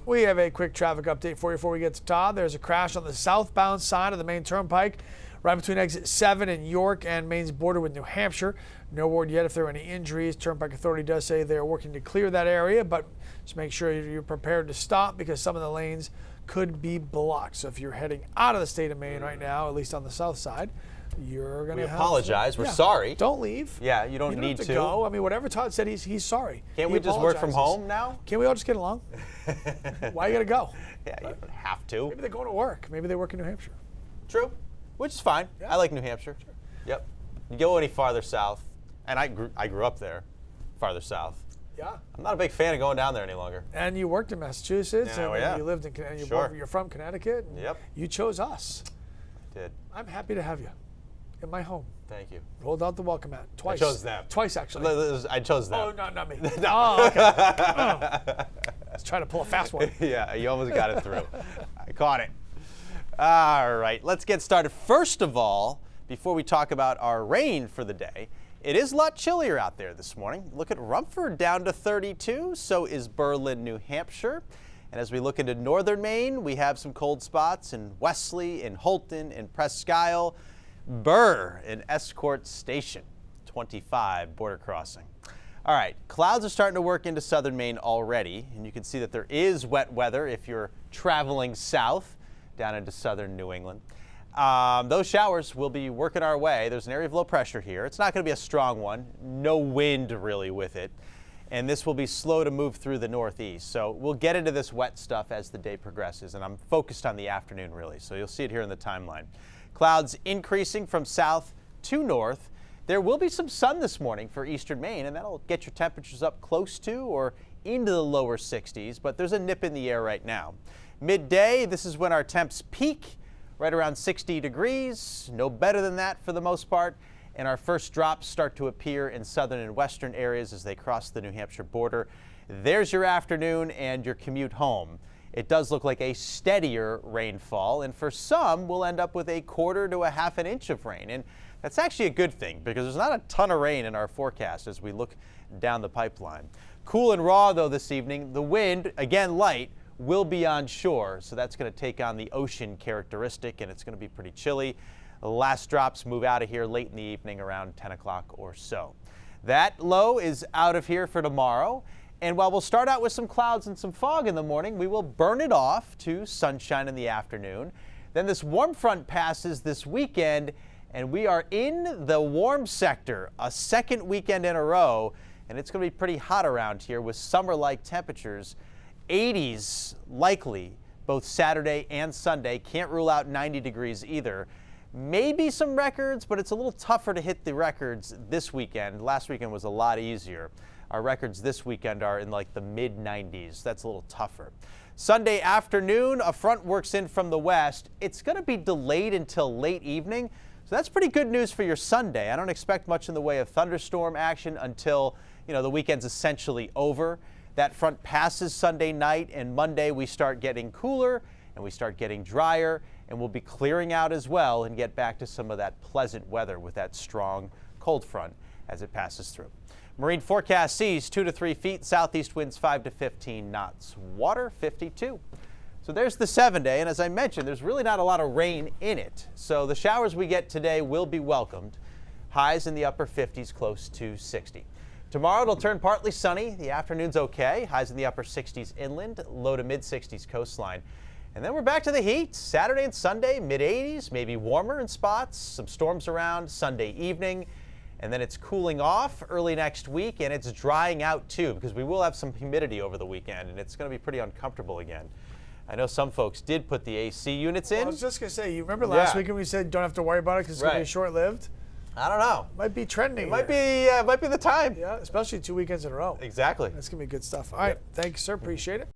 We have a quick traffic update for you before we get to Todd. There's a crash on the southbound side of the Maine Turnpike, right between exit 7 in York and Maine's border with New Hampshire. No word yet if there are any injuries. Turnpike Authority does say they're working to clear that area, but just make sure you're prepared to stop because some of the lanes could be blocked. So if you're heading out of the state of Maine right now, at least on the south side, you're going to have... We apologize. We're sorry. Don't leave. Yeah, you don't need to go. I mean, whatever Todd said, he's sorry. Can't we just work from home now? Can't we all just get along? Why you got to go? Yeah, you don't have to. Maybe they're going to work. Maybe they work in New Hampshire. True, which is fine. Yeah. I like New Hampshire. Sure. Yep. You go any farther south, and I grew up there, farther south. Yeah. I'm not a big fan of going down there any longer. And you worked in Massachusetts, and you lived in Connecticut. Sure. You're from Connecticut. Yep. You chose us. I did. I'm happy to have you in my home. Thank you. Rolled out the welcome mat twice. I chose them. Twice, actually. I chose them. Oh, not me. Oh, okay. Let's try to pull a fast one. Yeah, you almost got it through. I caught it. All right, let's get started. First of all, before we talk about our rain for the day, it is a lot chillier out there this morning. Look at Rumford down to 32, so is Berlin, New Hampshire. And as we look into northern Maine, we have some cold spots in Wesley, in Holton, in Presque Isle, Burr, in Escort Station, 25 border crossing. All right, clouds are starting to work into southern Maine already, and you can see that there is wet weather if you're traveling south down into southern New England. Those showers will be working our way. There's an area of low pressure here. It's not going to be a strong one. No wind really with it. And this will be slow to move through the northeast. So we'll get into this wet stuff as the day progresses. And I'm focused on the afternoon really. So you'll see it here in the timeline. Clouds increasing from south to north. There will be some sun this morning for eastern Maine, and that'll get your temperatures up close to or into the lower 60s. But there's a nip in the air right now. Midday, this is when our temps peak, right around 60 degrees, no better than that for the most part. And our first drops start to appear in southern and western areas as they cross the New Hampshire border. There's your afternoon and your commute home. It does look like a steadier rainfall, and for some, we'll end up with a quarter to a half an inch of rain. And that's actually a good thing because there's not a ton of rain in our forecast as we look down the pipeline. Cool and raw, though, this evening. The wind, again light, will be on shore, so that's going to take on the ocean characteristic, and it's going to be pretty chilly. The last drops move out of here late in the evening around 10 o'clock or so. That low is out of here for tomorrow, and while we'll start out with some clouds and some fog in the morning, we will burn it off to sunshine in the afternoon. Then this warm front passes this weekend, and we are in the warm sector a second weekend in a row, and it's going to be pretty hot around here with summer-like temperatures. 80s likely both Saturday and Sunday. Can't rule out 90 degrees either. Maybe some records, but it's a little tougher to hit the records this weekend. Last weekend was a lot easier. Our records this weekend are in like the mid 90s. That's a little tougher. Sunday afternoon, a front works in from the west. It's going to be delayed until late evening. So that's pretty good news for your Sunday. I don't expect much in the way of thunderstorm action until, the weekend's essentially over. That front passes Sunday night, and Monday we start getting cooler and we start getting drier, and we'll be clearing out as well and get back to some of that pleasant weather with that strong cold front as it passes through. Marine forecast seas 2 to 3 feet, southeast winds 5 to 15 knots, water 52. So there's the 7-day, and as I mentioned, there's really not a lot of rain in it. So the showers we get today will be welcomed. Highs in the upper 50s, close to 60. Tomorrow it'll turn partly sunny. The afternoon's okay. Highs in the upper 60s inland, low to mid 60s coastline. And then we're back to the heat. Saturday and Sunday, mid 80s, maybe warmer in spots. Some storms around Sunday evening. And then it's cooling off early next week, and it's drying out too because we will have some humidity over the weekend, and it's going to be pretty uncomfortable again. I know some folks did put the AC units in. I was just going to say, you remember last weekend we said don't have to worry about it because it's going to be short-lived? I don't know. Might be trending. It might be the time. Yeah, especially 2 weekends in a row. Exactly. That's going to be good stuff. All right. Thanks, sir. Appreciate it.